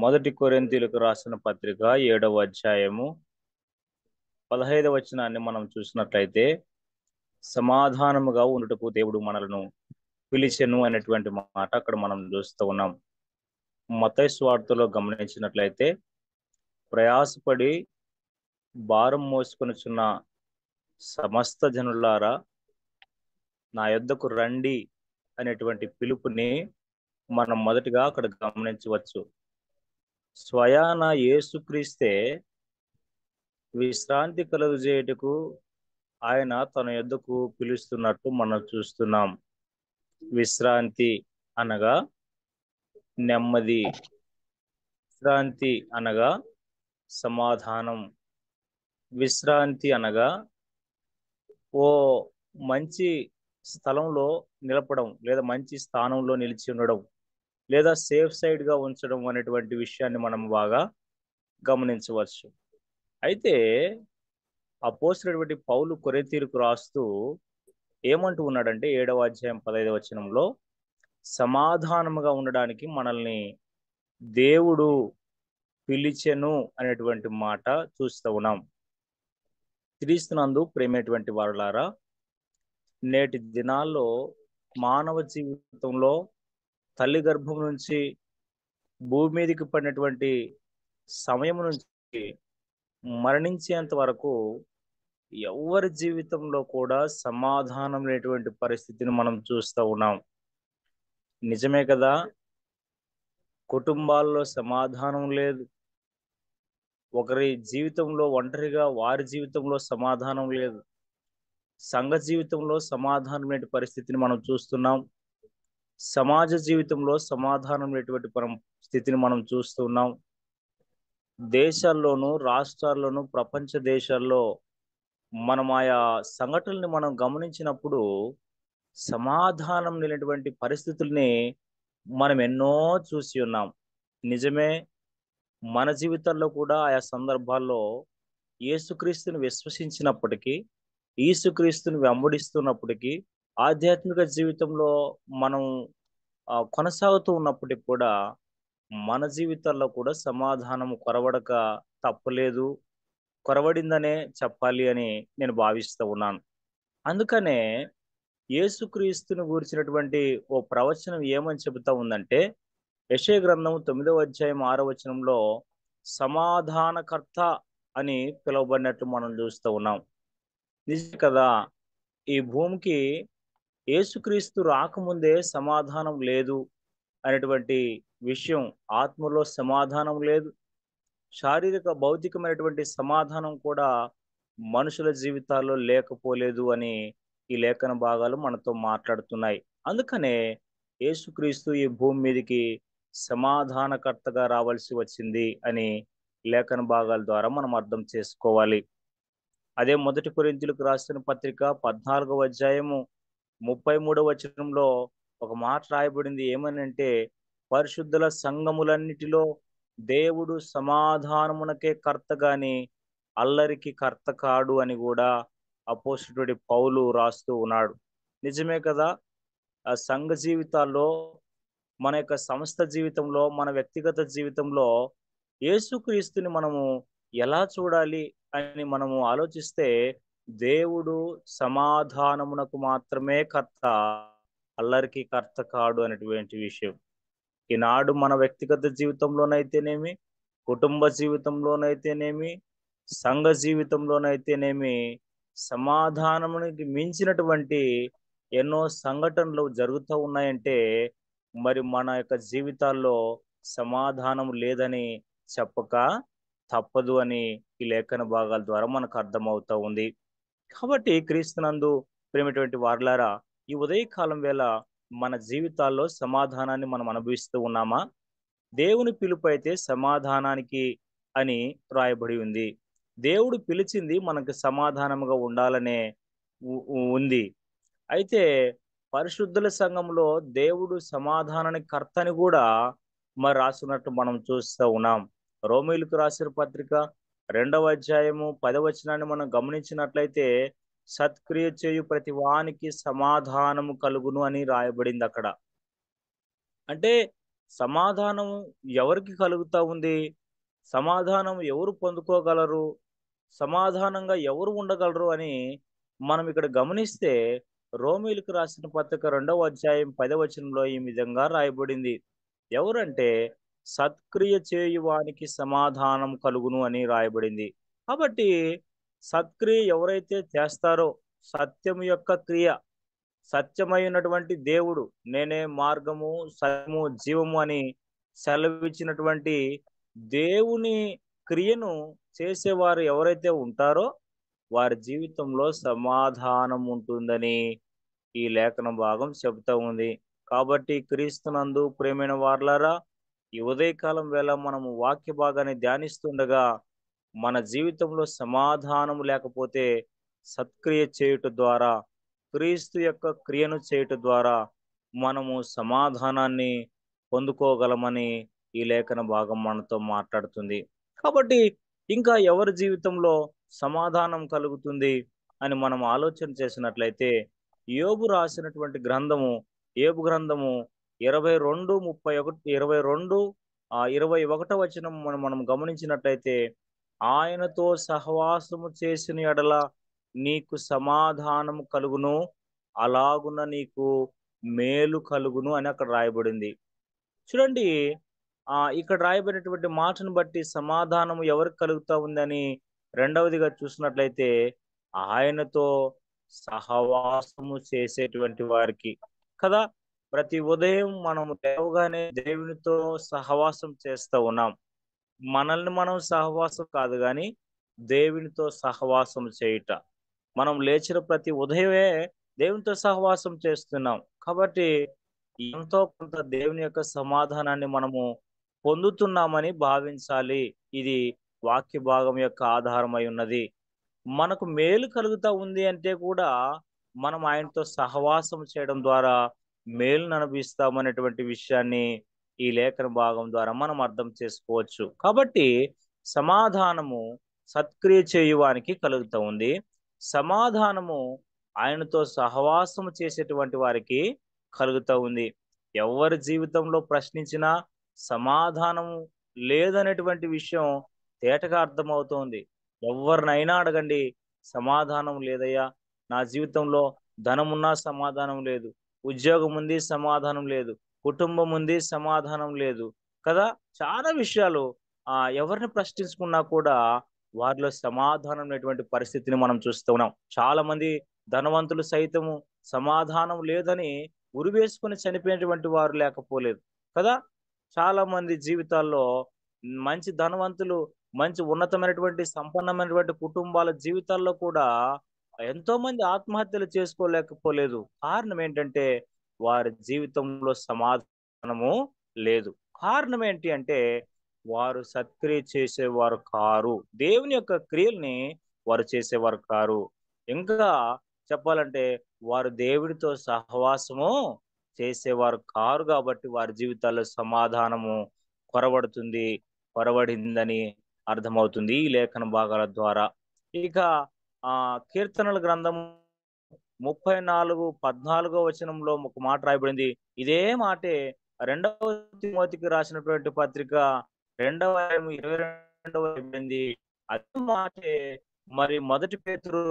మొదటి కొరింథీయులకు రాసిన పత్రిక 7వ అధ్యాయము 15వ వచనాన్ని మనం చూసినట్లయితే, సమాధానముగా ఉండుటకు దేవుడు మనలను పిలిచెను అనేటువంటి మాట అక్కడ మనం చూస్తూ ఉన్నాం. మత్తయి సువార్తలో గమనించినట్లయితే, ప్రయాసపడి భారం మోసుకొనుచున్న సమస్త జనులారా నా యొద్దకు రండి అనేటువంటి పిలుపుని మనం మొదటిగా అక్కడ గమనించవచ్చు. స్వయాన యేసుక్రీస్తే విశ్రాంతి కలుగజేయుటకు ఆయన తన యొద్దకు పిలుస్తున్నట్టు మనం చూస్తున్నాం. విశ్రాంతి అనగా నెమ్మది, విశ్రాంతి అనగా సమాధానం, విశ్రాంతి అనగా ఓ మంచి స్థలంలో నిలపడం, లేదా మంచి స్థానంలో నిలిచి ఉండడం, లేదా సేఫ్ సైడ్ గా ఉంచడం అనేటువంటి విషయాన్ని మనం బాగా గమనించవచ్చు. అయితే అపోస్తలుడైనటువంటి పౌలు కొరింథీయులకు రాస్తూ ఏమంటూ ఉన్నాడంటే 7వ అధ్యాయం 15వ వచనంలో, సమాధానముగా ఉండడానికి మనల్ని దేవుడు పిలిచెను అనేటువంటి మాట చూస్తూ ఉన్నాం. క్రీస్తునందు ప్రేమైనటువంటి వారులారా, నేటి దినాల్లో మానవ జీవితంలో తల్లి గర్భం నుంచి భూమి మీదకి పడినటువంటి సమయం నుంచి మరణించేంత వరకు ఎవరి జీవితంలో కూడా సమాధానం లేనటువంటి పరిస్థితిని మనం చూస్తూ ఉన్నాం. నిజమే కదా? కుటుంబాల్లో సమాధానం లేదు. ఒకరి జీవితంలో ఒంటరిగా వారి జీవితంలో సమాధానం లేదు. సంఘ జీవితంలో సమాధానం లేని పరిస్థితిని మనం చూస్తున్నాం. సమాజ జీవితంలో సమాధానం లేనటువంటి స్థితిని మనం చూస్తున్నాం. దేశాల్లోనూ రాష్ట్రాల్లోనూ ప్రపంచ దేశాల్లో మనం ఆయా సంఘటనల్ని మనం గమనించినప్పుడు సమాధానం లేనటువంటి పరిస్థితుల్ని మనం ఎన్నో చూసి ఉన్నాం. నిజమే, మన జీవితాల్లో కూడా ఆయా సందర్భాల్లో యేసుక్రీస్తుని విశ్వసించినప్పటికీ, యేసుక్రీస్తుని వెంబడిస్తున్నప్పటికీ, ఆధ్యాత్మిక జీవితంలో మనం కొనసాగుతూ ఉన్నప్పటికీ కూడా మన జీవితాల్లో కూడా సమాధానం కొరవడక తప్పలేదు, కొరవడిందనే చెప్పాలి అని నేను భావిస్తూ ఉన్నాను. అందుకనే యేసుక్రీస్తుని గురించినటువంటి ఓ ప్రవచనం ఏమని చెబుతా ఉందంటే, యెషయా గ్రంథం 9వ అధ్యాయం 6వ వచనంలో సమాధానకర్త అని పిలువబడినట్లు మనం చూస్తూ ఉన్నాం. నిజం కదా? ఈ భూమికి యేసుక్రీస్తు రాకముందే సమాధానం లేదు అనేటువంటి విషయం, ఆత్మలో సమాధానం లేదు, శారీరక భౌతికమైనటువంటి సమాధానం కూడా మనుషుల జీవితాల్లో లేకపోలేదు అని ఈ లేఖన భాగాలు మనతో మాట్లాడుతున్నాయి. అందుకనే యేసుక్రీస్తు ఈ భూమి మీదకి సమాధానకర్తగా రావాల్సి వచ్చింది అని లేఖన భాగాల ద్వారా మనం అర్థం చేసుకోవాలి. అదే మొదటి కొరింథీయులకు రాసిన పత్రిక 14వ అధ్యాయము 33వ వచనంలో ఒక మాట రాయబడింది. ఏమనంటే, పరిశుద్ధుల సంఘములన్నిటిలో దేవుడు సమాధానమునకే కర్త గాని అల్లరికి కర్త కాడు అని కూడా అపోస్తలుడు పౌలు రాస్తూ ఉన్నాడు. నిజమే కదా? ఆ సంఘ జీవితాల్లో, మన యొక్క సంస్థ జీవితంలో, మన వ్యక్తిగత జీవితంలో యేసుక్రీస్తుని మనము ఎలా చూడాలి అని మనము ఆలోచిస్తే, దేవుడు సమాధానమునకు మాత్రమే కర్త, అల్లరికి కర్త కాడు అనేటువంటి విషయం ఈనాడు మన వ్యక్తిగత జీవితంలోనైతేనేమి, కుటుంబ జీవితంలోనైతేనేమి, సంఘ జీవితంలోనైతేనేమి, సమాధానమునికి మించినటువంటి ఎన్నో సంఘటనలు జరుగుతూ ఉన్నాయంటే, మరి మన యొక్క జీవితాల్లో సమాధానం లేదని చెప్పక తప్పదు అని ఈ లేఖన భాగాల ద్వారా మనకు అర్థమవుతా ఉంది. కాబట్టి క్రీస్తునందు ప్రేమటువంటి వారలారా, ఈ ఉదయకాలం వేళ మన జీవితాల్లో సమాధానాన్ని మనం అనుభవిస్తూ ఉన్నామా? దేవుని పిలుపు అయితే సమాధానానికి అని రాయబడి ఉంది. దేవుడు పిలిచింది మనకు సమాధానముగా ఉండాలనే ఉంది. అయితే పరిశుద్ధుల సంఘంలో దేవుడు సమాధానానికి కర్తని కూడా మరి రాస్తున్నట్టు మనం చూస్తూ ఉన్నాం. రోమీయులకు రాసిన పత్రిక 2వ అధ్యాయము 10వ వచనాన్ని మనం గమనించినట్లయితే, సత్క్రియ చేయు ప్రతి వానికి సమాధానము కలుగును అని రాయబడింది అక్కడ. అంటే సమాధానం ఎవరికి కలుగుతా ఉంది? సమాధానం ఎవరు పొందుకోగలరు? సమాధానంగా ఎవరు ఉండగలరు అని మనం ఇక్కడ గమనిస్తే రోమీయులకు రాసిన పత్రిక 2వ అధ్యాయం 10వ వచనంలో ఈ విధంగా రాయబడింది. ఎవరంటే సత్క్రియ చేయువానికి సమాధానం కలుగును అని రాయబడింది. కాబట్టి సత్క్రియ ఎవరైతే చేస్తారో సత్యము యొక్క క్రియ, సత్యమైనటువంటి దేవుడు నేనే మార్గము, సత్యము, జీవము అని సెలవిచ్చినటువంటి దేవుని క్రియను చేసేవారు ఎవరైతే ఉంటారో వారి జీవితంలో సమాధానం ఉంటుందని ఈ లేఖన భాగం చెబుతా ఉంది. కాబట్టి క్రీస్తునందు ప్రియమైన వారలారా, ఈ ఉదయకాలం వేళ మనము వాక్య భాగాన్ని ధ్యానిస్తుండగా మన జీవితంలో సమాధానం లేకపోతే సత్క్రియ చేయుట ద్వారా, క్రీస్తు యొక్క క్రియను చేయుట ద్వారా మనము సమాధానాన్ని పొందుకోగలమని ఈ లేఖన భాగం మనతో మాట్లాడుతుంది. కాబట్టి ఇంకా ఎవరి జీవితంలో సమాధానం కలుగుతుంది అని మనం ఆలోచన చేసినట్లయితే యోబు రాసినటువంటి గ్రంథము, యోబు గ్రంథము 21 వచనం మనం గమనించినట్లయితే ఆయనతో సహవాసము చేసిన ఎడల నీకు సమాధానము కలుగును, అలాగున నీకు మేలు కలుగును అని అక్కడ రాయబడింది. చూడండి, ఇక్కడ రాయబడినటువంటి మాటను బట్టి సమాధానం ఎవరికి కలుగుతా ఉందని రెండవదిగా చూసినట్లయితే ఆయనతో సహవాసము చేసేటువంటి వారికి కదా. ప్రతి ఉదయం మనము లేవగానే దేవునితో సహవాసం చేస్తూ ఉన్నాం. మనల్ని మనం సహవాసం కాదు కానీ దేవునితో సహవాసం చేయుట. మనం లేచిన ప్రతి ఉదయమే దేవునితో సహవాసం చేస్తున్నాం. కాబట్టి ఎంతో కొంత దేవుని యొక్క సమాధానాన్ని మనము పొందుతున్నామని భావించాలి. ఇది వాక్య భాగం యొక్క ఆధారమై ఉన్నది. మనకు మేలు కలుగుతా ఉంది అంటే కూడా మనం ఆయనతో సహవాసం చేయడం ద్వారా మేలును అనుభవిస్తామనేటువంటి విషయాన్ని ఈ లేఖన భాగం ద్వారా మనం అర్థం చేసుకోవచ్చు. కాబట్టి సమాధానము సత్క్రియ చేయువానికి కలుగుతూ ఉంది. సమాధానము ఆయనతో సహవాసము చేసేటువంటి వారికి కలుగుతూ ఉంది. ఎవరి జీవితంలో ప్రశ్నించినా సమాధానం లేదనేటువంటి విషయం తేటగా అర్థమవుతోంది. ఎవరినైనా అడగండి, సమాధానం లేదయ్యా, నా జీవితంలో ధనం ఉన్నా సమాధానం లేదు, ఉద్యోగం ఉంది సమాధానం లేదు, కుటుంబం ఉంది సమాధానం లేదు కదా. చాలా విషయాలు ఎవరిని ప్రశ్నించుకున్నా కూడా వారిలో సమాధానం అనేటువంటి పరిస్థితిని మనం చూస్తూ ఉన్నాం. చాలా మంది ధనవంతులు సైతము సమాధానం లేదని ఉరివేసుకుని చనిపోయినటువంటి వారు లేకపోలేదు కదా. చాలా మంది జీవితాల్లో మంచి ధనవంతులు, మంచి ఉన్నతమైనటువంటి సంపన్నమైనటువంటి కుటుంబాల జీవితాల్లో కూడా ఎంతో మంది ఆత్మహత్యలు చేసుకోలేకపోలేదు. కారణం ఏంటంటే వారి జీవితంలో సమాధానము లేదు. కారణం ఏంటి అంటే వారు సత్క్రియ చేసేవారు కారు, దేవుని యొక్క క్రియల్ని వారు చేసేవారు కారు. ఇంకా చెప్పాలంటే వారు దేవుడితో సహవాసము చేసేవారు కారు. కాబట్టి వారి జీవితాల్లో సమాధానము కొరవడిందని అర్థమవుతుంది ఈ లేఖన భాగాల ద్వారా. ఇక కీర్తనల గ్రంథం 34:14 వచనంలో ఒక మాట రాయబడింది. ఇదే మాటే 2వ తిమోతికి రాసినటువంటి పత్రిక 2:22 రాయబడింది. అదే మాటే మరి 1 పేతురు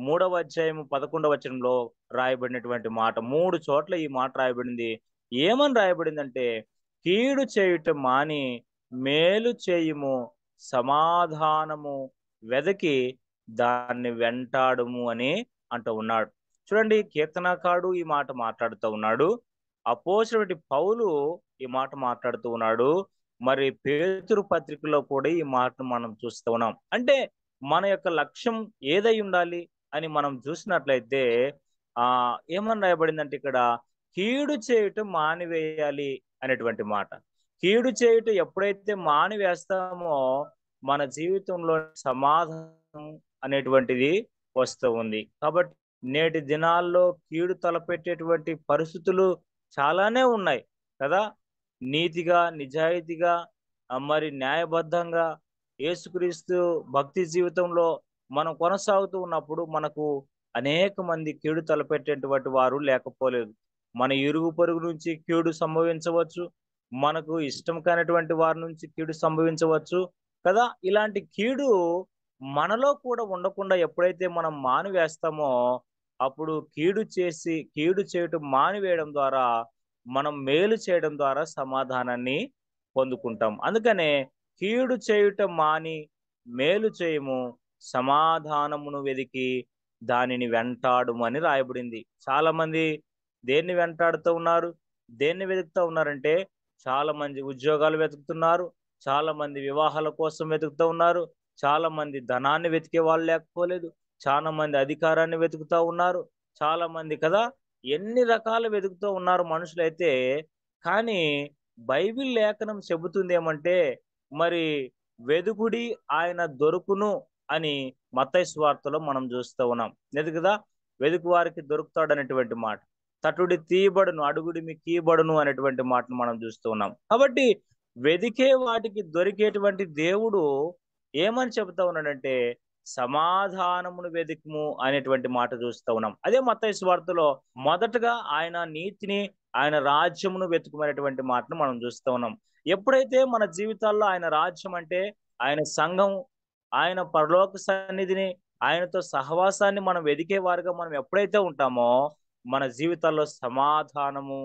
3వ అధ్యాయం 11వ వచనంలో రాయబడినటువంటి మాట. 3 చోట్ల ఈ మాట రాయబడింది. ఏమని రాయబడిందంటే కీడు చేయుట మాని మేలు చేయుము, సమాధానము వెదకి దాన్ని వెంటాడుము అని అంటూ ఉన్నాడు. చూడండి, కీర్తనకారుడు ఈ మాట మాట్లాడుతూ ఉన్నాడు, అపోస్తలుడైన పౌలు ఈ మాట మాట్లాడుతూ ఉన్నాడు, మరి పేతురు పత్రికలో కూడా ఈ మాటను మనం చూస్తూ ఉన్నాం. అంటే మన యొక్క లక్ష్యం ఏదై ఉండాలి అని మనం చూసినట్లయితే ఏమని రాయబడిందంటే ఇక్కడ కీడు చేయుట మానివేయాలి అనేటువంటి మాట. కీడు చేయుట ఎప్పుడైతే మానివేస్తామో మన జీవితంలో సమాధానం అనేటువంటిది వస్తూ ఉంది. కాబట్టి నేటి దినాల్లో కీడు తలపెట్టేటువంటి పరిస్థితులు చాలానే ఉన్నాయి కదా. నీతిగా, నిజాయితీగా, మరి న్యాయబద్ధంగా యేసుక్రీస్తు భక్తి జీవితంలో మనం కొనసాగుతూ ఉన్నప్పుడు మనకు అనేక మంది కీడు తలపెట్టేటువంటి వారు లేకపోలేదు. మన ఇరుగు పొరుగు నుంచి కీడు సంభవించవచ్చు, మనకు ఇష్టం కానటువంటి వారి నుంచి కీడు సంభవించవచ్చు కదా. ఇలాంటి కీడు మనలో కూడా ఉండకుండా ఎప్పుడైతే మనం మానివేస్తామో, అప్పుడు కీడు చేయటం మానివేయడం ద్వారా మనం మేలు చేయడం ద్వారా సమాధానాన్ని పొందుకుంటాం. అందుకనే కీడు చేయుట మాని మేలు చేయము, సమాధానమును వెదికి దానిని వెంటాడుమని రాయబడింది. చాలా మంది దేన్ని వెంటాడుతూ ఉన్నారు, దేన్ని వెతుకుతూ ఉన్నారంటే, చాలా మంది ఉద్యోగాలు వెతుకుతున్నారు, చాలా మంది వివాహాల కోసం వెతుకుతూ ఉన్నారు, చాలా మంది ధనాన్ని వెతికే వాళ్ళు లేకపోలేదు, చాలా మంది అధికారాన్ని వెతుకుతూ ఉన్నారు, చాలా మంది కదా ఎన్ని రకాలు వెతుకుతూ ఉన్నారు మనుషులైతే. కానీ బైబిల్ లేఖనం చెబుతుంది ఏమంటే, మరి వెదుకుడి ఆయన దొరుకును అని మత్తయి సువార్తలో మనం చూస్తూ ఉన్నాం. లేదు కదా, వెదుకు వారికి దొరుకుతాడు అనేటువంటి మాట, తటుడి తీయబడును, అడుగుడి మీకు తీయబడును అనేటువంటి మాటను మనం చూస్తూ ఉన్నాం. కాబట్టి వెదికే వాటికి దొరికేటువంటి దేవుడు ఏమని చెబుతా ఉన్నాడంటే, సమాధానమును వెదుకుము అనేటువంటి మాట చూస్తూ ఉన్నాం. అదే మత్తయి సువార్తలో మొదటగా ఆయన నీతిని, ఆయన రాజ్యమును వెతుకుమనేటువంటి మాటను మనం చూస్తూ ఉన్నాం. ఎప్పుడైతే మన జీవితాల్లో ఆయన రాజ్యం అంటే ఆయన సంఘం, ఆయన పరలోక సన్నిధిని, ఆయనతో సహవాసాన్ని మనం వెదికే వారుగా మనం ఎప్పుడైతే ఉంటామో, మన జీవితాల్లో సమాధానము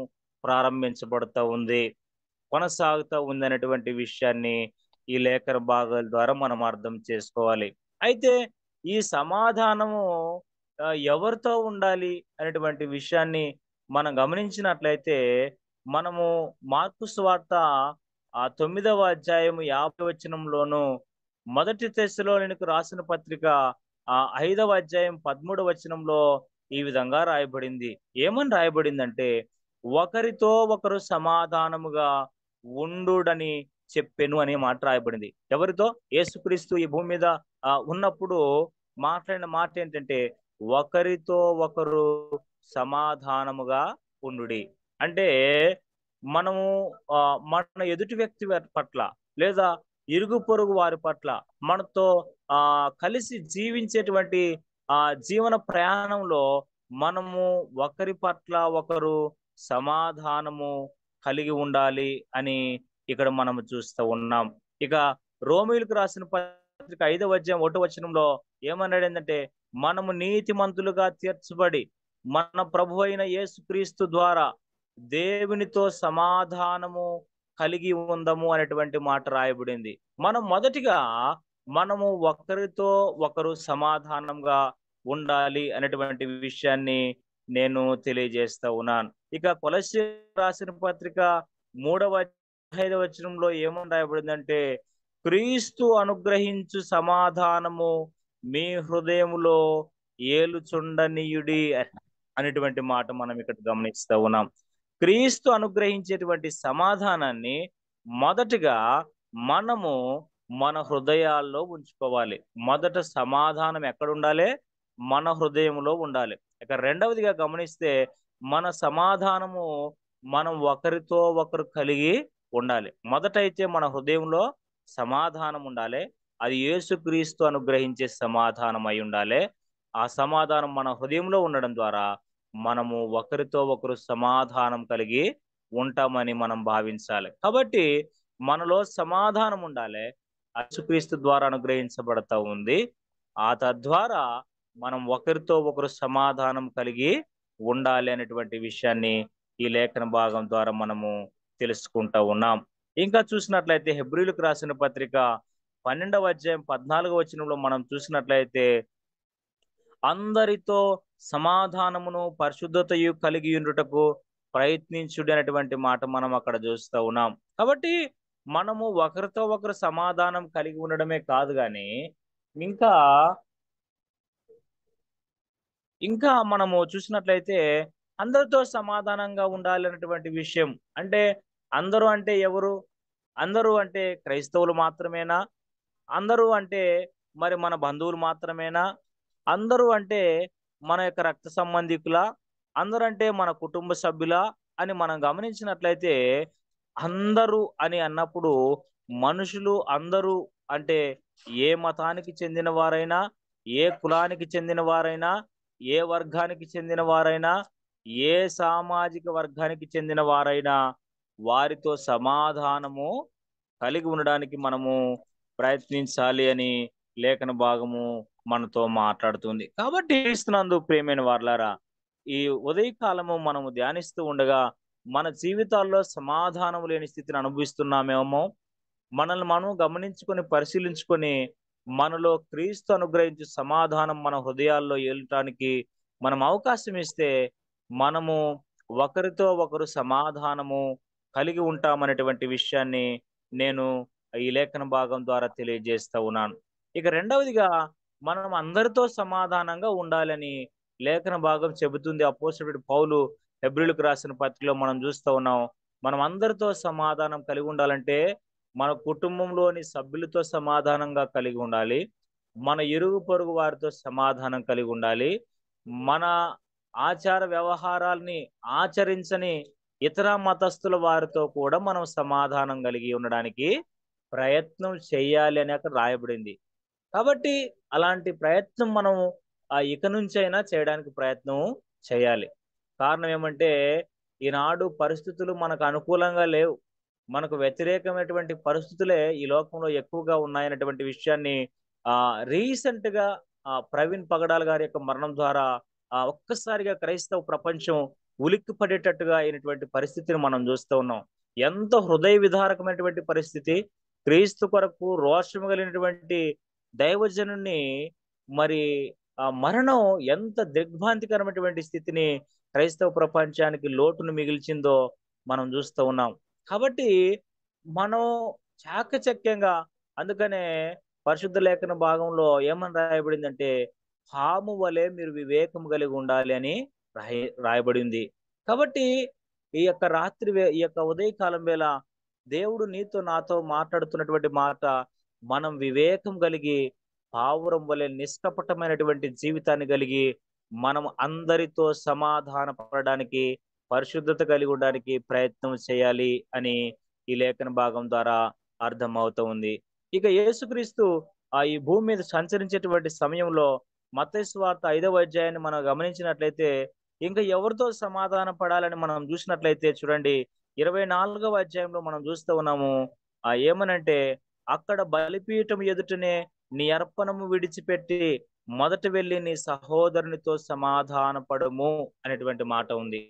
ప్రారంభించబడుతూ ఉంది, కొనసాగుతూ ఉంది అనేటువంటి విషయాన్ని ఈ లేఖన భాగాల ద్వారా మనం అర్థం చేసుకోవాలి. అయితే ఈ సమాధానము ఎవరితో ఉండాలి అనేటువంటి విషయాన్ని మనం గమనించినట్లయితే, మనము మార్కు సువార్త 9వ అధ్యాయం 50 వచనంలోను, మొదటి తెస్సలోనికీయులకు రాసిన పత్రిక 5వ అధ్యాయం 13వ వచనంలో ఈ విధంగా రాయబడింది. ఏమని రాయబడిందంటే, ఒకరితో ఒకరు సమాధానముగా ఉండుడని చెప్పెను అనే మాట రాయబడింది. ఎవరితో? యేసుక్రీస్తు ఈ భూమి మీద ఉన్నప్పుడు మాట్లాడిన మాట ఏంటంటే, ఒకరితో ఒకరు సమాధానముగా ఉండుడి. అంటే మనము మన ఎదుటి వ్యక్తి పట్ల, లేదా ఇరుగు పొరుగు వారి పట్ల, మనతో కలిసి జీవించేటువంటి జీవన ప్రయాణంలో మనము ఒకరి పట్ల ఒకరు సమాధానము కలిగి ఉండాలి అని ఇక్కడ మనము చూస్తూ ఉన్నాం. ఇక రోమీయులకు రాసిన పత్రిక 5వ అధ్యాయం 1వ వచనంలో ఏమన్నాడు ఏంటంటే, మనము నీతిమంతులుగా తీర్చబడి మన ప్రభు అయిన యేసుక్రీస్తు ద్వారా దేవునితో సమాధానము కలిగి ఉందము అనేటువంటి మాట రాయబడింది. మనం మొదటిగా మనము ఒకరితో ఒకరు సమాధానంగా ఉండాలి అనేటువంటి విషయాన్ని నేను తెలియజేస్తా ఉన్నాను. ఇక కొలస్సీయులకు రాసిన పత్రిక 3వ 5వ వచనంలో ఏమని రాయబడిందంటే, క్రీస్తు అనుగ్రహించు సమాధానము మీ హృదయములో ఏలుచుండనీయుడి అనేటువంటి మాట మనం ఇక్కడ గమనిస్తూ ఉన్నాం. క్రీస్తు అనుగ్రహించేటువంటి సమాధానాన్ని మొదటిగా మనము మన హృదయాల్లో ఉంచుకోవాలి. మొదట సమాధానం ఎక్కడ ఉండాలి? మన హృదయంలో ఉండాలి. ఇక రెండవదిగా గమనిస్తే, మన సమాధానము మనం ఒకరితో ఒకరు కలిగి ఉండాలి. మొదటైతే మన హృదయంలో సమాధానం ఉండాలి. అది యేసుక్రీస్తు అనుగ్రహించే సమాధానం అయి ఉండాలి. ఆ సమాధానం మన హృదయంలో ఉండడం ద్వారా మనము ఒకరితో ఒకరు సమాధానం కలిగి ఉంటామని మనం భావించాలి. కాబట్టి మనలో సమాధానం ఉండాలి. యేసుక్రీస్తు ద్వారా అనుగ్రహించబడతా ఉంది. తద్వారా మనం ఒకరితో ఒకరు సమాధానం కలిగి ఉండాలి అనేటువంటి విషయాన్ని ఈ లేఖన భాగం ద్వారా మనము తెలుసుకుంటా ఉన్నాం. ఇంకా చూసినట్లయితే హెబ్రీయులకు రాసిన పత్రిక 12వ అధ్యాయం 14వ వచనంలో మనం చూసినట్లయితే, అందరితో సమాధానమును పరిశుద్ధతయు కలిగి ఉండుటకు ప్రయత్నించుడి అనేటువంటి మాట మనం అక్కడ చూస్తూ ఉన్నాం. కాబట్టి మనము ఒకరితో ఒకరు సమాధానం కలిగి ఉండడమే కాదు, కానీ ఇంకా ఇంకా మనము చూసినట్లయితే అందరితో సమాధానంగా ఉండాలి అనేటువంటి విషయం అంటే, అందరూ అంటే ఎవరు? అందరూ అంటే క్రైస్తవులు మాత్రమేనా? అందరూ అంటే మరి మన బంధువులు మాత్రమేనా? అందరూ అంటే మన యొక్క రక్త సంబంధికులా? అందరూ అంటే మన కుటుంబ సభ్యులా అని మనం గమనించినట్లయితే, అందరూ అని అన్నప్పుడు మనుషులు అందరూ అంటే ఏ మతానికి చెందిన వారైనా, ఏ కులానికి చెందిన వారైనా, ఏ వర్గానికి చెందిన వారైనా, ఏ సామాజిక వర్గానికి చెందిన వారైనా వారితో సమాధానము కలిగి ఉండడానికి మనము ప్రయత్నించాలి అని లేఖన భాగము మనతో మాట్లాడుతుంది. కాబట్టి క్రీస్తునందు ప్రియమైన వారలారా, ఈ ఉదయకాలము మనము ధ్యానిస్తూ ఉండగా మన జీవితాల్లో సమాధానం లేని స్థితిని అనుభవిస్తున్నామేమో మనల్ని మనం గమనించుకొని పరిశీలించుకొని మనలో క్రీస్తు అనుగ్రహించే సమాధానం మన హృదయాల్లో ఏలటానికి మనం అవకాశం ఇస్తే మనము ఒకరితో ఒకరు సమాధానము కలిగి ఉంటామనేటువంటి విషయాన్ని నేను ఈ లేఖన భాగం ద్వారా తెలియజేస్తా ఉన్నాను. ఇక రెండవదిగా మనం అందరితో సమాధానంగా ఉండాలని లేఖన భాగం చెబుతుంది. అపోస్తలుడు పౌలు హెబ్రీయులకు రాసిన పత్రికలో మనం చూస్తూ ఉన్నాం. మనం అందరితో సమాధానం కలిగి ఉండాలంటే మన కుటుంబంలోని సభ్యులతో సమాధానంగా కలిగి ఉండాలి. మన ఇరుగు పొరుగు వారితో సమాధానం కలిగి ఉండాలి. మన ఆచార వ్యవహారాల్ని ఆచరించని ఇతర మతస్థుల వారితో కూడా మనం సమాధానం కలిగి ఉండడానికి ప్రయత్నం చేయాలి అని అక్కడ రాయబడింది. కాబట్టి అలాంటి ప్రయత్నం మనం ఇక నుంచి అయినా చేయడానికి ప్రయత్నం చేయాలి. కారణం ఏమంటే ఈనాడు పరిస్థితులు మనకు అనుకూలంగా లేవు. మనకు వ్యతిరేకమైనటువంటి పరిస్థితులే ఈ లోకంలో ఎక్కువగా ఉన్నాయనేటువంటి విషయాన్ని రీసెంట్ గా ప్రవీణ్ పగడాల్ గారి యొక్క మరణం ద్వారా ఒక్కసారిగా క్రైస్తవ ప్రపంచం ఉలిక్కి పడేటట్టుగా అయినటువంటి పరిస్థితిని మనం చూస్తూ ఉన్నాం. ఎంత హృదయ విదారకమైనటువంటి పరిస్థితి. క్రీస్తు కొరకు రోషం కలిగినటువంటి దైవజనుని మరి మరణం ఎంత దిగ్భ్రాంతికరమైనటువంటి స్థితిని క్రైస్తవ ప్రపంచానికి లోటును మిగిల్చిందో మనం చూస్తూ ఉన్నాం. కాబట్టి మనం చాకచక్యంగా, అందుకనే పరిశుద్ధ లేఖన భాగంలో ఏమని రాయబడిందంటే పాము వలె మీరు వివేకం కలిగి ఉండాలి అని రాయబడింది. కాబట్టి ఈ యొక్క ఈ యొక్క ఉదయకాలం వేళ దేవుడు నీతో నాతో మాట్లాడుతున్నటువంటి మాట, మనం వివేకం కలిగి పావురం వలె నిష్కపటమైనటువంటి జీవితాన్ని కలిగి మనం అందరితో సమాధాన పడడానికి, పరిశుద్ధత కలిగి ఉండడానికి ప్రయత్నం చేయాలి అని ఈ లేఖన భాగం ద్వారా అర్థం అవుతూ ఉంది. ఇక యేసుక్రీస్తు ఈ భూమి మీద సంచరించేటువంటి సమయంలో మత్తయి సువార్త 5వ అధ్యాయాన్ని మనం గమనించినట్లయితే ఇంకా ఎవరితో సమాధాన పడాలని మనం చూసినట్లయితే చూడండి, 24వ అధ్యాయంలో మనం చూస్తూ ఉన్నాము. ఏమనంటే అక్కడ బలిపీఠం ఎదుటనే నీ అర్పణము విడిచిపెట్టి మొదట వెళ్ళి నీ సహోదరునితో సమాధాన పడము అనేటువంటి మాట ఉంది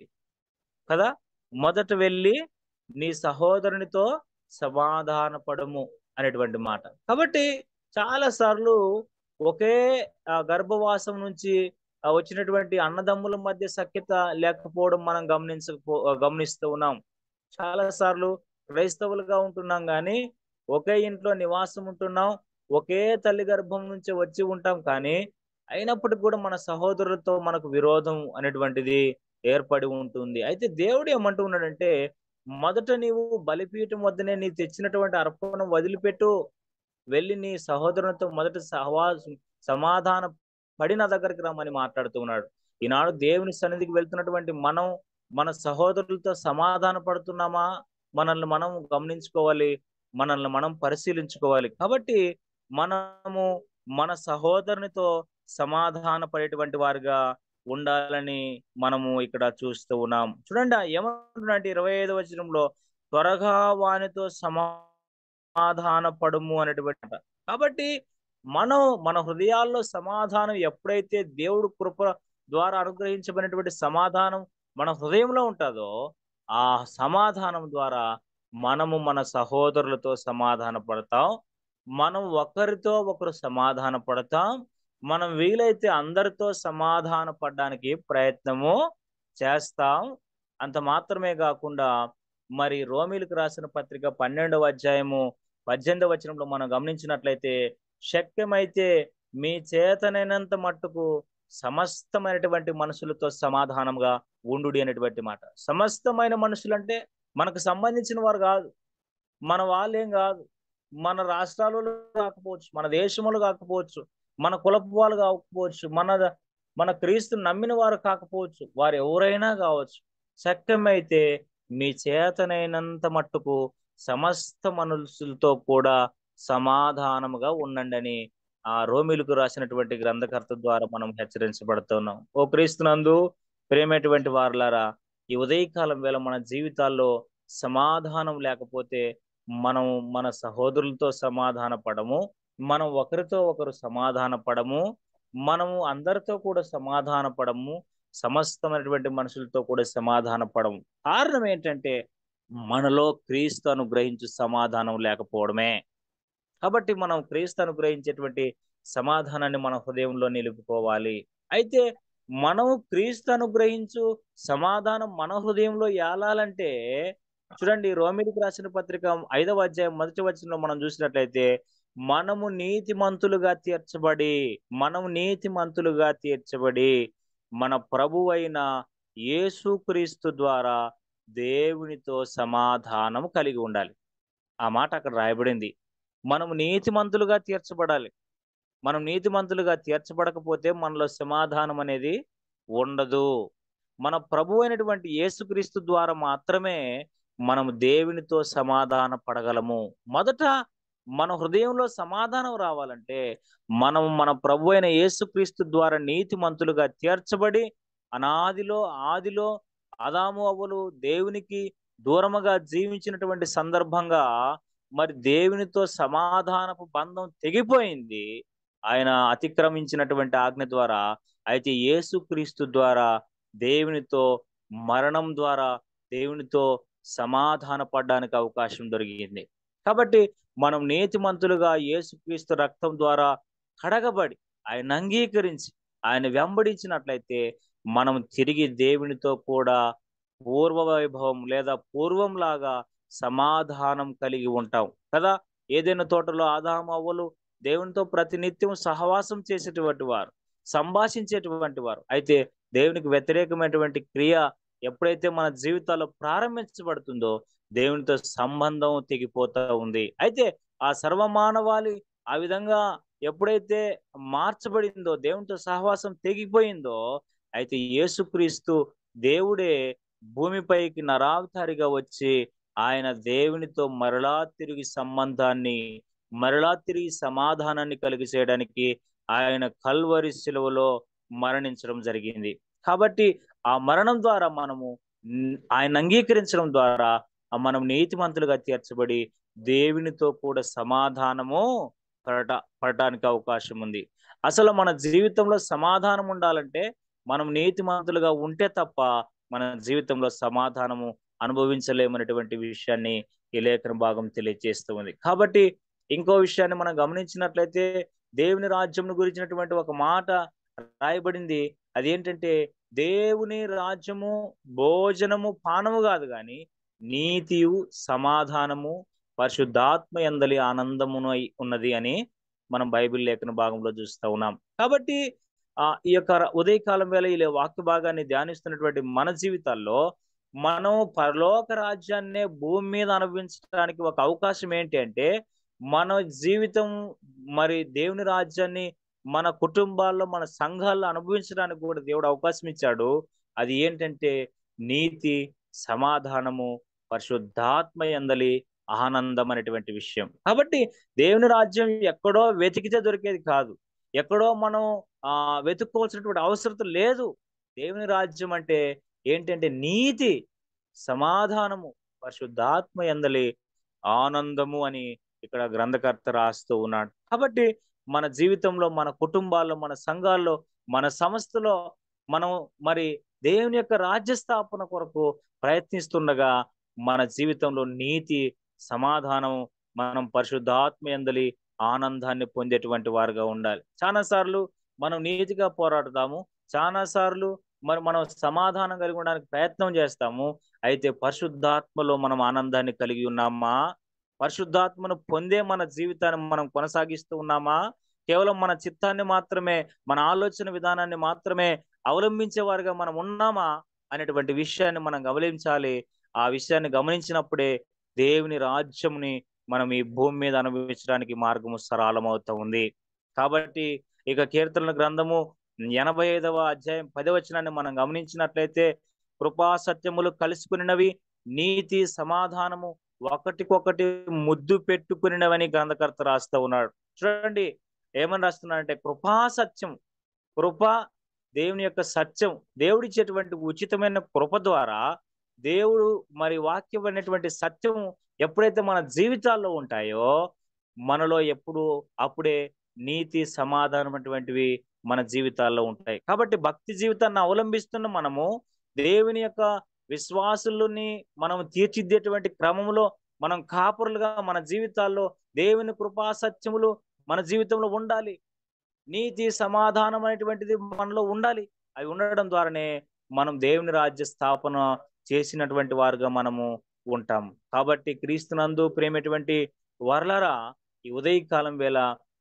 కదా. మొదట వెళ్ళి నీ సహోదరునితో సమాధాన పడము అనేటువంటి మాట. కాబట్టి చాలా సార్లు ఒకే గర్భవాసం నుంచి వచ్చినటువంటి అన్నదమ్ముల మధ్య సఖ్యత లేకపోవడం మనం గమనిస్తూ ఉన్నాం. చాలా సార్లు క్రైస్తవులుగా ఉంటున్నాం కానీ ఒకే ఇంట్లో నివాసం ఉంటున్నాం, ఒకే తల్లి గర్భం నుంచి వచ్చి ఉంటాం, కానీ అయినప్పటికీ కూడా మన సహోదరులతో మనకు విరోధం అనేటువంటిది ఏర్పడి ఉంటుంది. అయితే దేవుడు ఏమంటూ ఉన్నాడంటే మొదట నీవు బలిపీఠం వద్దనే నీ తెచ్చినటువంటి అర్పణం వదిలిపెట్టు, వెళ్ళి నీ సహోదరునితో మొదట సమాధాన పడి నా దగ్గరికి రమ్మని మాట్లాడుతూ ఉన్నాడు. ఈనాడు దేవుని సన్నిధికి వెళ్తున్నటువంటి మనం మన సహోదరులతో సమాధాన పడుతున్నామా? మనల్ని మనం గమనించుకోవాలి, మనల్ని మనం పరిశీలించుకోవాలి. కాబట్టి మనము మన సహోదరునితో సమాధాన పడేటువంటి వారిగా ఉండాలని మనము ఇక్కడ చూస్తూ ఉన్నాం. చూడండి ఏమంటున్నాడంటే 25వ వచనంలో త్వరగా వానితో సమాధాన పడుము అనేటువంటి. కాబట్టి మనం మన హృదయాల్లో సమాధానం ఎప్పుడైతే దేవుడు కృప ద్వారా అనుగ్రహించబడినటువంటి సమాధానం మన హృదయంలో ఉంటుందో ఆ సమాధానం ద్వారా మనము మన సహోదరులతో సమాధాన పడతాం, మనం ఒకరితో ఒకరు సమాధాన పడతాం, మనం వీలైతే అందరితో సమాధాన పడడానికి ప్రయత్నము చేస్తాం. అంత మాత్రమే కాకుండా మరి రోమీలకు రాసిన పత్రిక 12వ అధ్యాయము 18వ వచనంలో మనం గమనించినట్లయితే శక్యమైతే మీ చేతనైనంత మట్టుకు సమస్తమైనటువంటి మనుషులతో సమాధానంగా ఉండుడి అనేటువంటి మాట. సమస్తమైన మనుషులంటే మనకు సంబంధించిన వారు కాదు, మన వాళ్ళేం కాదు, మన రాష్ట్రాలలో కాకపోవచ్చు, మన దేశంలో కాకపోవచ్చు, మన కులపు వాళ్ళు కాకపోవచ్చు, మన క్రీస్తు నమ్మిన వారు కాకపోవచ్చు, వారు ఎవరైనా కావచ్చు. శక్యమైతే మీ చేతనైనంత మట్టుకు సమస్త మనుషులతో కూడా సమాధానముగా ఉండండి అని రోమీలకు రాసినటువంటి గ్రంథకర్త ద్వారా మనం హెచ్చరించబడుతున్నాం. ఓ క్రీస్తునందు ప్రేమైనటువంటి వారులారా, ఈ ఉదయకాలం వేళ మన జీవితాల్లో సమాధానం లేకపోతే మనం మన సహోదరులతో సమాధాన పడము, మనం ఒకరితో ఒకరు సమాధాన పడము, మనము అందరితో కూడా సమాధాన పడము, సమస్తమైనటువంటి మనుషులతో కూడా సమాధాన పడము. కారణం ఏంటంటే మనలో క్రీస్తు అనుగ్రహించు సమాధానం లేకపోవడమే. కాబట్టి మనం క్రీస్తు అనుగ్రహించేటువంటి సమాధానాన్ని మన హృదయంలో నిలుపుకోవాలి. అయితే మనం క్రీస్తు అనుగ్రహించు సమాధానం మన హృదయంలో ఏలాలంటే చూడండి, రోమిలికి రాసిన పత్రిక 5వ అధ్యాయం 1వ వచనంలో మనం చూసినట్లయితే మనము నీతిమంతులుగా తీర్చబడి మన ప్రభువైన యేసుక్రీస్తు ద్వారా దేవునితో సమాధానం కలిగి ఉండాలి. ఆ మాట అక్కడ రాయబడింది. మనము నీతిమంతులుగా తీర్చబడాలి. మనం నీతిమంతులుగా తీర్చబడకపోతే మనలో సమాధానం అనేది ఉండదు. మన ప్రభు అయినటువంటి యేసుక్రీస్తు ద్వారా మాత్రమే మనము దేవునితో సమాధాన పడగలము. మొదట మన హృదయంలో సమాధానం రావాలంటే మనం మన ప్రభు అయిన యేసుక్రీస్తు ద్వారా నీతిమంతులుగా తీర్చబడి ఆదిలో ఆదాము అవ్వలు దేవునికి దూరముగా జీవించినటువంటి సందర్భంగా మరి దేవునితో సమాధానపు బంధం తెగిపోయింది ఆయన అతిక్రమించినటువంటి ఆజ్ఞ ద్వారా. అయితే యేసుక్రీస్తు ద్వారా దేవునితో మరణం ద్వారా దేవునితో సమాధాన పడడానికి అవకాశం దొరికింది. కాబట్టి మనం నీతిమంతులుగా యేసుక్రీస్తు రక్తం ద్వారా కడగబడి ఆయన అంగీకరించి ఆయన వెంబడించినట్లయితే మనం తిరిగి దేవునితో కూడా పూర్వ వైభవం లేదా పూర్వంలాగా సమాధానం కలిగి ఉంటాం కదా. ఏదైనా తోటలో ఆదాము అవ్వలు దేవునితో ప్రతినిత్యం సహవాసం చేసేటువంటి వారు, సంభాషించేటువంటి వారు. అయితే దేవునికి వ్యతిరేకమైనటువంటి క్రియ ఎప్పుడైతే మన జీవితాల్లో ప్రారంభించబడుతుందో దేవునితో సంబంధం తెగిపోతా ఉంది. అయితే ఆ సర్వమానవాళి ఆ విధంగా ఎప్పుడైతే మార్చబడిందో, దేవునితో సహవాసం తెగిపోయిందో, అయితే యేసుక్రీస్తు దేవుడే భూమిపైకి నరావతారిగా వచ్చి ఆయన దేవునితో మరలా తిరిగి సంబంధాన్ని, మరలా తిరిగి సమాధానాన్ని కలిగి చేయడానికి ఆయన కల్వరి శిలువలో మరణించడం జరిగింది. కాబట్టి ఆ మరణం ద్వారా మనము ఆయన అంగీకరించడం ద్వారా మనం నీతిమంతులుగా తీర్చబడి దేవునితో కూడా సమాధానము పడటానికి అవకాశం ఉంది. అసలు మన జీవితంలో సమాధానం ఉండాలంటే మనం నీతిమంతులుగా ఉంటే తప్ప మన జీవితంలో సమాధానము అనుభవించలేమనేటువంటి విషయాన్ని ఈ లేఖన భాగం తెలియజేస్తూ ఉంది. కాబట్టి ఇంకో విషయాన్ని మనం గమనించినట్లయితే దేవుని రాజ్యం గురించినటువంటి ఒక మాట రాయబడింది. అదేంటంటే దేవుని రాజ్యము భోజనము పానము కాదు, కానీ నీతియు సమాధానము పరిశుద్ధాత్మ యందలి ఆనందమును ఉన్నది అని మనం బైబిల్ లేఖన భాగంలో చూస్తూ ఉన్నాం. కాబట్టి ఈ యొక్క ఉదయకాలం వేళ ఈ వాక్య భాగాన్ని ధ్యానిస్తున్నటువంటి మన జీవితాల్లో మనం పరలోక రాజ్యాన్నే భూమి మీద అనుభవించడానికి ఒక అవకాశం ఏంటి అంటే మన జీవితం మరి దేవుని రాజ్యాన్ని మన కుటుంబాల్లో మన సంఘాల్లో అనుభవించడానికి కూడా దేవుడు అవకాశం ఇచ్చాడు. అది ఏంటంటే నీతి, సమాధానము, పరిశుద్ధాత్మ యందలి ఆనందం అనేటువంటి విషయం. కాబట్టి దేవుని రాజ్యం ఎక్కడో వెతికితే దొరికేది కాదు, ఎక్కడో మనం వెతుక్కోవాల్సినటువంటి అవసరం లేదు. దేవుని రాజ్యం అంటే ఏంటంటే నీతి, సమాధానము, పరిశుద్ధాత్మ యందలి ఆనందము అని ఇక్కడ గ్రంథకర్త రాస్తూ ఉన్నాడు. కాబట్టి మన జీవితంలో, మన కుటుంబాల్లో, మన సంఘాల్లో, మన సంస్థలో మనం మరి దేవుని యొక్క రాజ్య స్థాపన కొరకు ప్రయత్నిస్తుండగా మన జీవితంలో నీతి, సమాధానం, మనం పరిశుద్ధాత్మ యందలి ఆనందాన్ని పొందేటువంటి వారుగా ఉండాలి. చాలా సార్లు మనం నీతిగా పోరాడతాము, చాలా సార్లు మరి మనం సమాధానం కలిగి ఉండడానికి ప్రయత్నం చేస్తాము. అయితే పరిశుద్ధాత్మలో మనం ఆనందాన్ని కలిగి ఉన్నామా? పరిశుద్ధాత్మను పొందే మన జీవితాన్ని మనం కొనసాగిస్తూ ఉన్నామా? కేవలం మన చిత్తాన్ని మాత్రమే, మన ఆలోచన విధానాన్ని మాత్రమే అవలంబించే వారుగా మనం ఉన్నామా అనేటువంటి విషయాన్ని మనం గమనించాలి. ఆ విషయాన్ని గమనించినప్పుడే దేవుని రాజ్యంని మనం ఈ భూమి మీద అనుభవించడానికి మార్గము సరళమవుతా ఉంది. కాబట్టి ఇక కీర్తనల గ్రంథము 85వ అధ్యాయం 10వ వచనాన్ని మనం గమనించినట్లయితే కృపా సత్యములు కలుసుకునినవి, నీతి సమాధానము ఒకటికొకటి ముద్దు పెట్టుకునినవని గ్రంథకర్త రాస్తూ ఉన్నాడు. చూడండి ఏమని రాస్తున్నాడంటే కృపా సత్యం, కృప దేవుని యొక్క సత్యం, దేవుడిచ్చేటువంటి ఉచితమైన కృప ద్వారా దేవుడు మరి వాక్యం అనేటువంటి సత్యం ఎప్పుడైతే మన జీవితాల్లో ఉంటాయో మనలో ఎప్పుడు అప్పుడే నీతి సమాధానం అటువంటివి మన జీవితాల్లో ఉంటాయి. కాబట్టి భక్తి జీవితాన్ని అవలంబిస్తున్న మనము దేవుని యొక్క విశ్వాసులని మనం తీర్చిదిద్దేటువంటి క్రమంలో మనం కాపురులుగా మన జీవితాల్లో దేవుని కృపా సత్యములు మన జీవితంలో ఉండాలి. నీతి సమాధానం అనేటువంటిది మనలో ఉండాలి. అవి ఉండడం ద్వారానే మనం దేవుని రాజ్య స్థాపన చేసినటువంటి వారుగా మనము ఉంటాం. కాబట్టి క్రీస్తునందు ప్రేమటువంటి వర్లరా ఈ ఉదయకాలం వేళ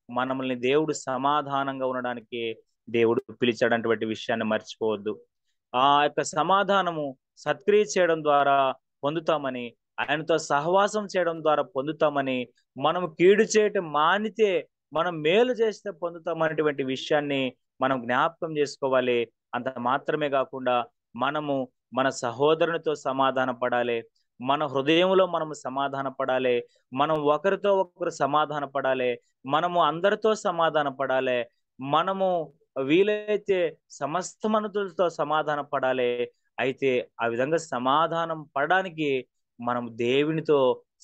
మనల్ని దేవుడు సమాధానంగా ఉండడానికి దేవుడు పిలిచాడన్నటువంటి విషయాన్ని మర్చిపోవద్దు. ఆ యొక్క సమాధానము సత్క్రియ చేయడం ద్వారా పొందుతామని, ఆయనతో సహవాసం చేయడం ద్వారా పొందుతామని, మనం కీడు చేయటం మానితే మనం మేలు చేస్తే పొందుతామనేటువంటి విషయాన్ని మనం జ్ఞాపకం చేసుకోవాలి. అంత మాత్రమే కాకుండా మనము మన సహోదరునితో సమాధాన పడాలి. మన హృదయంలో మనము సమాధాన పడాలి. మనం ఒకరితో ఒకరు సమాధాన పడాలి. మనము అందరితో సమాధాన పడాలి. మనము వీలైతే సమస్త మనుషులతో సమాధాన పడాలి. అయితే ఆ విధంగా సమాధానం పడడానికి మనం దేవునితో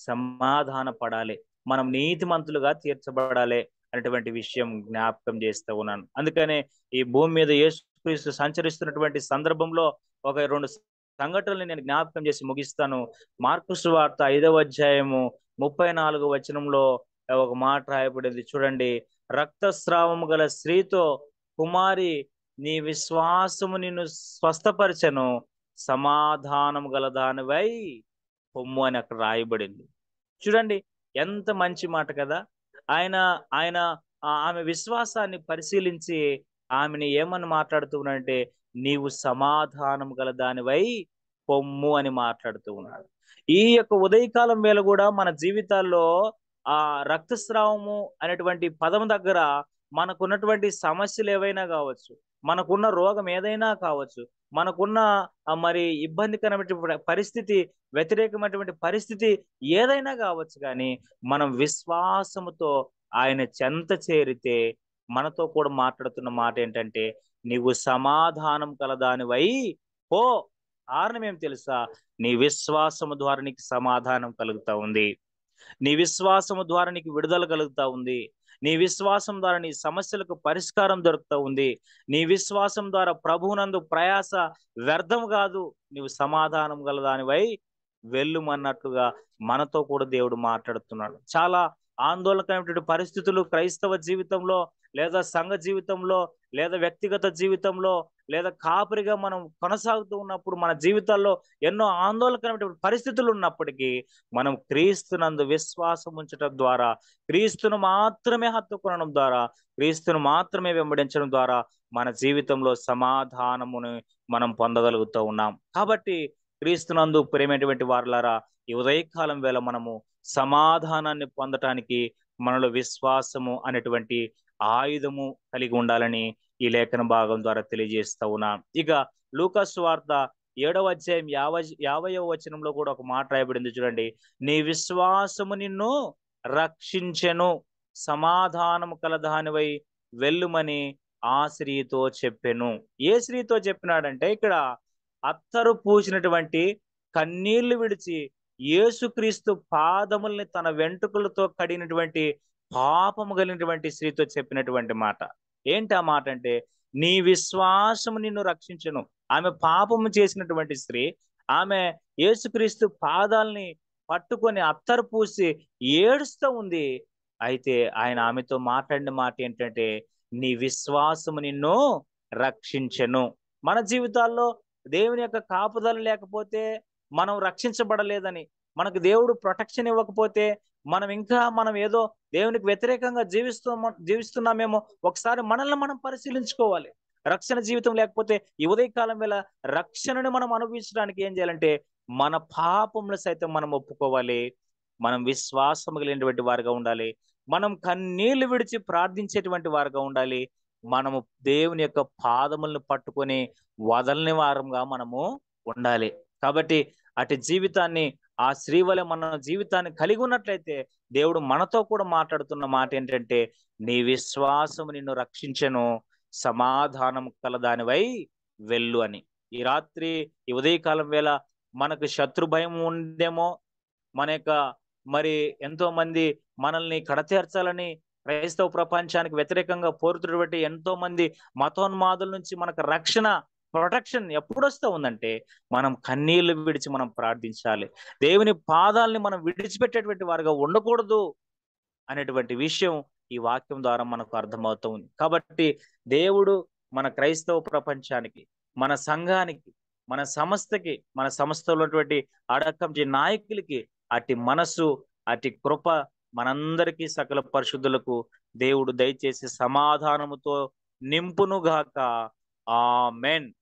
సమాధాన పడాలి. మనం నీతిమంతులుగా తీర్చబడాలి అనేటువంటి విషయం జ్ఞాపకం చేస్తూ ఉన్నాను. అందుకనే ఈ భూమి మీద యేసుక్రీస్తు సంచరిస్తున్నటువంటి సందర్భంలో ఒక 2 సంఘటనలు నేను జ్ఞాపకం చేసి ముగిస్తాను. మార్కు సువార్త 5వ అధ్యాయము 34వ వచనంలో ఒక మాట రాయబడింది చూడండి. రక్తస్రావము గల స్త్రీతో, కుమారి నీ విశ్వాసము నిన్ను స్వస్థపరచను, సమాధానము గల దానివై పొమ్ము అని అక్కడ రాయబడింది. చూడండి ఎంత మంచి మాట కదా. ఆయన ఆయన ఆమె విశ్వాసాన్ని పరిశీలించి ఆమెని ఏమని మాట్లాడుతూ ఉన్నాడంటే, నీవు సమాధానం గల దానివై పొమ్ము అని మాట్లాడుతూ ఉన్నాడు. ఈ యొక్క ఉదయకాలం వేళ కూడా మన జీవితాల్లో ఆ రక్తస్రావము అనేటువంటి పదం దగ్గర మనకున్నటువంటి సమస్యలు ఏవైనా కావచ్చు, మనకున్న రోగం ఏదైనా కావచ్చు, మనకున్న మరి ఇబ్బందికరమైనటువంటి పరిస్థితి, వ్యతిరేకమైనటువంటి పరిస్థితి ఏదైనా కావచ్చు, కానీ మనం విశ్వాసముతో ఆయన చెంత చేరితే మనతో కూడా మాట్లాడుతున్న మాట ఏంటంటే, నీవు సమాధానం కలదానివై పో. కారణం ఏం తెలుసా? నీ విశ్వాసము ద్వారా నీకు సమాధానం కలుగుతా ఉంది. నీ విశ్వాసము ద్వారా నీకు విడుదల కలుగుతా ఉంది. నీ విశ్వాసం ద్వారా నీ సమస్యలకు పరిష్కారం దొరుకుతూ ఉంది. నీ విశ్వాసం ద్వారా ప్రభువునందు ప్రయాస వ్యర్థం కాదు. నీవు సమాధానం గలదానివై వెళ్ళుమన్నట్లుగా మనతో కూడా దేవుడు మాట్లాడుతున్నాడు. చాలా ఆందోళనకరమైనటువంటి పరిస్థితులు క్రైస్తవ జీవితంలో, లేదా సంఘ జీవితంలో, లేదా వ్యక్తిగత జీవితంలో, లేదా కాపరిగా మనం కొనసాగుతూ ఉన్నప్పుడు మన జీవితాల్లో ఎన్నో ఆందోళనకరమైనటువంటి పరిస్థితులు ఉన్నప్పటికీ మనం క్రీస్తునందు విశ్వాసం ఉంచడం ద్వారా, క్రీస్తును మాత్రమే హత్తుకొనడం ద్వారా, క్రీస్తును మాత్రమే వెంబడించడం ద్వారా మన జీవితంలో సమాధానమును మనం పొందగలుగుతూ ఉన్నాం. కాబట్టి క్రీస్తునందు ప్రేమైనటువంటి వారులారా, ఈ ఉదయకాలం వేళ మనము సమాధానాన్ని పొందటానికి మనలో విశ్వాసము అనేటువంటి ఆయుధము కలిగి ఉండాలని ఈ లేఖన భాగం ద్వారా తెలియజేస్తా ఉన్నాం. ఇక లూకా సువార్త 7వ అధ్యాయం 50వ వచనంలో కూడా ఒక మాట రాయబడింది చూడండి. నీ విశ్వాసము నిన్ను రక్షించెను, సమాధానము కలదానివై వెళ్ళుమని ఆ స్త్రీతో చెప్పెను. ఏ స్త్రీతో చెప్పినాడంటే, ఇక్కడ అత్తరు పూసినటువంటి, కన్నీళ్లు విడిచి యేసుక్రీస్తు పాదముల్ని తన వెంట్రుకలతో కడిగినటువంటి పాపము కలిగినటువంటి స్త్రీతో చెప్పినటువంటి మాట. ఏంటి ఆ మాట అంటే, నీ విశ్వాసము నిన్ను రక్షించును. ఆమె పాపము చేసినటువంటి స్త్రీ, ఆమె యేసుక్రీస్తు పాదాలని పట్టుకొని అత్తరు పూసి ఏడుస్తూ ఉంది. అయితే ఆయన ఆమెతో మాట్లాడిన మాట ఏంటంటే, నీ విశ్వాసము నిన్ను రక్షించెను. మన జీవితాల్లో దేవుని యొక్క కాపుదల లేకపోతే మనం రక్షించబడలేదని, మనకు దేవుడు ప్రొటెక్షన్ ఇవ్వకపోతే మనం ఏదో దేవునికి వ్యతిరేకంగా జీవిస్తున్నామేమో ఒకసారి మనల్ని మనం పరిశీలించుకోవాలి. రక్షణ జీవితం లేకపోతే ఈ ఉదయకాలం వేళ రక్షణను మనం అనుభవించడానికి ఏం చేయాలంటే, మన పాపములు సైతం మనం ఒప్పుకోవాలి. మనం విశ్వాసం కలిగినటువంటి వారుగా ఉండాలి. మనం కన్నీళ్లు విడిచి ప్రార్థించేటువంటి వారుగా ఉండాలి. మనము దేవుని యొక్క పాదములను పట్టుకొని వదలని వారంగా మనము ఉండాలి. కాబట్టి అటు జీవితాన్ని, ఆ స్త్రీ వలె మన జీవితాన్ని కలిగి ఉన్నట్లయితే దేవుడు మనతో కూడా మాట్లాడుతున్న మాట ఏంటంటే, నీ విశ్వాసము నిన్ను రక్షించెను, సమాధానం కలదానివై వెళ్ళు అని. ఈ రాత్రి, ఈ ఉదయకాలం వేళ మనకు శత్రు భయం ఉందేమో, మన యొక్క మరి ఎంతో మంది మనల్ని కడతేర్చాలని క్రైస్తవ ప్రపంచానికి వ్యతిరేకంగా పోరుతున్నటువంటి ఎంతో మంది మతోన్మాదుల నుంచి మనకు ప్రొటెక్షన్ ఎప్పుడొస్తా ఉందంటే మనం కన్నీళ్లు విడిచి మనం ప్రార్థించాలి. దేవుని పాదాలని మనం విడిచిపెట్టేటువంటి వారుగా ఉండకూడదు అనేటువంటి విషయం ఈ వాక్యం ద్వారా మనకు అర్థమవుతుంది. కాబట్టి దేవుడు మన క్రైస్తవ ప్రపంచానికి, మన సంఘానికి, మన సంస్థకి, మన సంస్థలో ఉన్నటువంటి అడకంటి నాయకులకి అట్టి మనసు, అట్టి కృప మనందరికీ సకల పరిశుద్ధులకు దేవుడు దయచేసి సమాధానముతో నింపునుగాక. ఆమేన్.